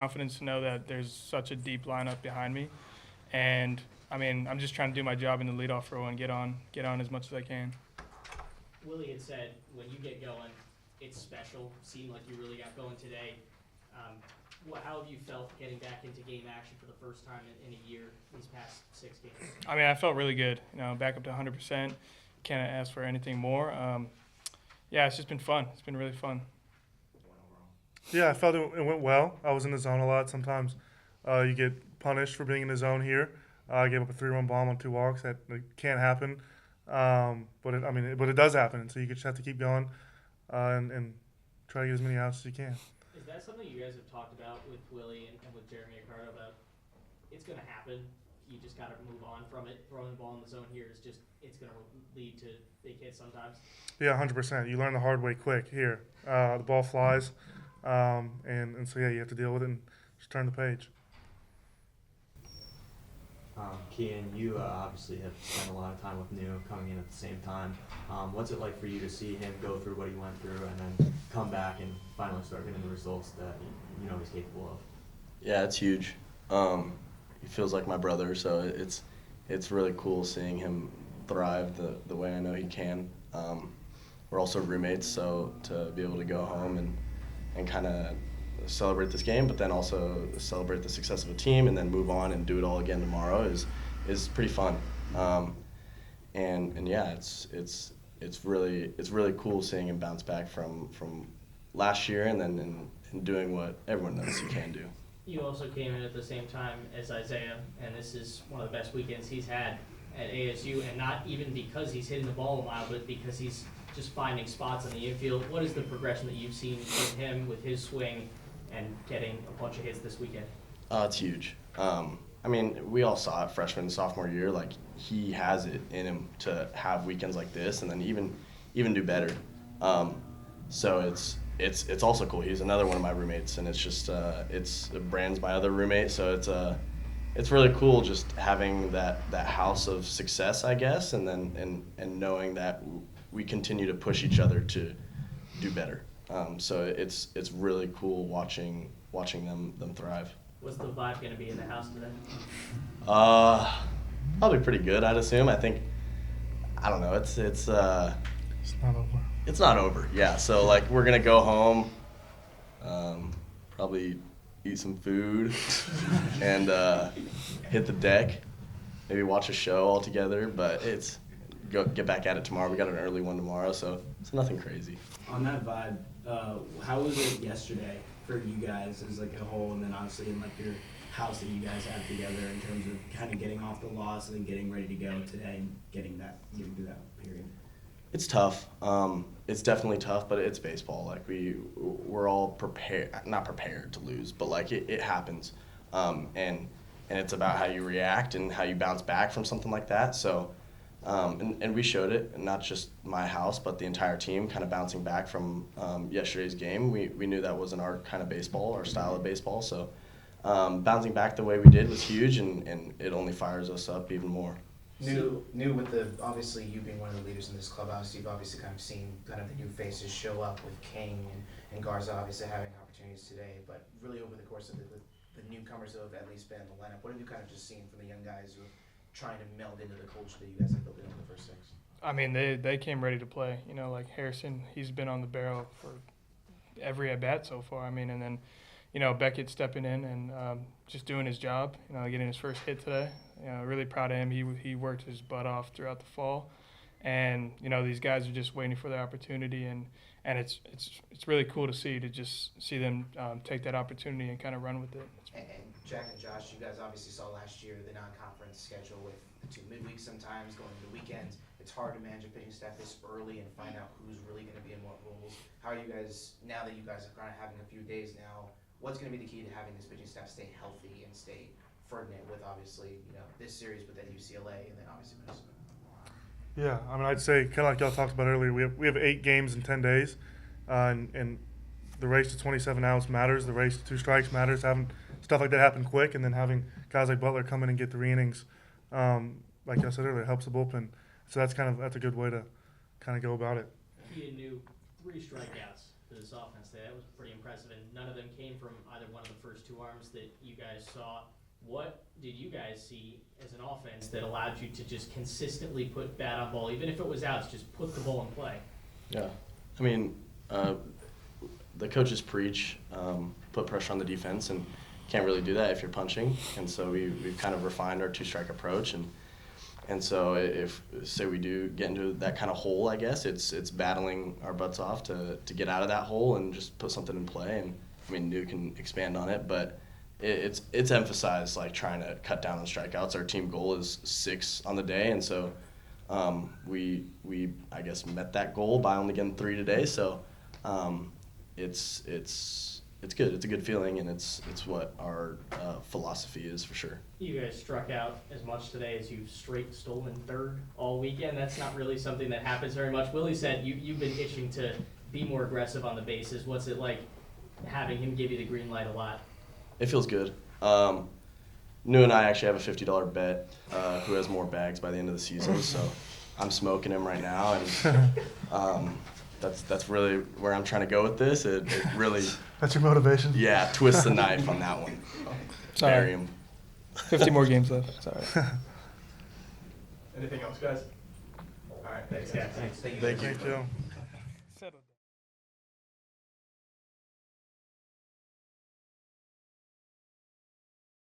confidence to know that there's such a deep lineup behind me. And I mean, I'm just trying to do my job in the leadoff role and get on as much as I can. Willie had said when you get going, it's special. Seemed like you really got going today. How have you felt getting back into game action for the first time in a year these past 6 games? I mean, I felt really good. Back up to 100%. Can't ask for anything more. Yeah, it's just been fun. It's been really fun. Yeah, I felt it went well. I was in the zone a lot. Sometimes you get punished for being in the zone here. I gave up a 3-run bomb on 2 walks. That can't happen. But it does happen. So you just have to keep going and try to get as many outs as you can. Is that something you guys have talked about with Willie and with Jeremy Accardo about? It's going to happen. You just got to move on from it. Throwing the ball in the zone here it's going to lead to big hits sometimes. Yeah, 100%. You learn the hard way quick here. The ball flies, and so yeah, you have to deal with it and just turn the page. Kien, you obviously have spent a lot of time with New coming in at the same time. What's it like for you to see him go through what he went through and then come back and finally start getting the results that you know he's capable of? Yeah, it's huge. He feels like my brother, so it's really cool seeing him thrive the way I know he can. We're also roommates, so to be able to go home and kind of celebrate this game, but then also celebrate the success of a team, and then move on and do it all again tomorrow is pretty fun. And yeah, it's really cool seeing him bounce back from last year, and then in doing what everyone knows he can do. You also came in at the same time as Isaiah, and this is one of the best weekends he's had at ASU, and not even because he's hitting the ball a mile, but because he's just finding spots on the infield. What is the progression that you've seen with him, with his swing, and getting a bunch of hits this weekend? It's huge. I mean, we all saw it freshman and sophomore year. Like, he has it in him to have weekends like this, and then even do better. So it's also cool. He's another one of my roommates, and it's just Brand's my other roommate. So it's really cool just having that house of success, I guess, and then and knowing that we continue to push each other to do better. So it's really cool watching them thrive. What's the vibe going to be in the house today? Probably pretty good, I'd assume. I don't know. It's not over. It's not over. Yeah. So like we're gonna go home, probably eat some food, and hit the deck. Maybe watch a show all together. But get back at it tomorrow. We got an early one tomorrow, so it's nothing crazy. On that vibe, how was it yesterday for you guys as like a whole, and then obviously in like your house that you guys have together in terms of kind of getting off the loss and then getting ready to go today and getting through that period? It's tough. It's definitely tough, but it's baseball. Like we're all not prepared to lose, but like it happens, and it's about how you react and how you bounce back from something like that. So. And we showed it, and not just my house, but the entire team kind of bouncing back from yesterday's game. We knew that wasn't our kind of baseball, our style of baseball. So bouncing back the way we did was huge, and it only fires us up even more. New with obviously you being one of the leaders in this clubhouse, you've obviously kind of seen kind of the new faces show up with King and Garza obviously having opportunities today, but really over the course of the newcomers who have at least been in the lineup, what have you kind of just seen from the young guys who are trying to meld into the culture that you guys have built in over the first 6? I mean, they came ready to play. Like Harrison, he's been on the barrel for every at bat so far. I mean, and then, Beckett stepping in and just doing his job. Getting his first hit today. Really proud of him. He worked his butt off throughout the fall, and these guys are just waiting for their opportunity, and it's really cool to see them take that opportunity and kind of run with it. And Jack and Josh, you guys obviously saw last year the non-conference schedule with the 2 midweeks sometimes going into weekends. It's hard to manage a pitching staff this early and find out who's really going to be in what roles. How are you guys, now that you guys are kind of having a few days now, what's going to be the key to having this pitching staff stay healthy and stay pregnant with obviously, this series, but then UCLA and then obviously Minnesota? Yeah, I mean, I'd say kind of like y'all talked about earlier. We have 8 games in 10 days, and the race to 27 outs matters. The race to 2 strikes matters. Having stuff like that happen quick, and then having guys like Butler come in and get 3 innings, like I said earlier, helps the bullpen. So that's a good way to kind of go about it. He knew 3 strikeouts to this offense today. That was pretty impressive, and none of them came from either one of the first two arms that you guys saw. What did you guys see as an offense that allowed you to just consistently put bat on ball, even if it was outs, just put the ball in play? Yeah, I mean, the coaches preach put pressure on the defense, and can't really do that if you're punching. And so we've kind of refined our two-strike approach, and so if say we do get into that kind of hole, I guess it's battling our butts off to get out of that hole and just put something in play. And I mean, New can expand on it, but it's emphasized like trying to cut down on strikeouts. Our team goal is 6 on the day, and so we I guess met that goal by only getting 3 today. So it's good. It's a good feeling, and it's what our philosophy is for sure. You guys struck out as much today as you've straight stolen third all weekend. That's not really something that happens very much. Willie said you've been itching to be more aggressive on the bases. What's it like having him give you the green light a lot? It feels good. New and I actually have a $50 bet who has more bags by the end of the season. So I'm smoking him right now, and that's really where I'm trying to go with this. It really That's your motivation? yeah twist the knife on that one. Sorry. Bury him. 50 more games left. Sorry. Anything else, guys? All right, thanks, guys. Thanks. Thank you. Thank you.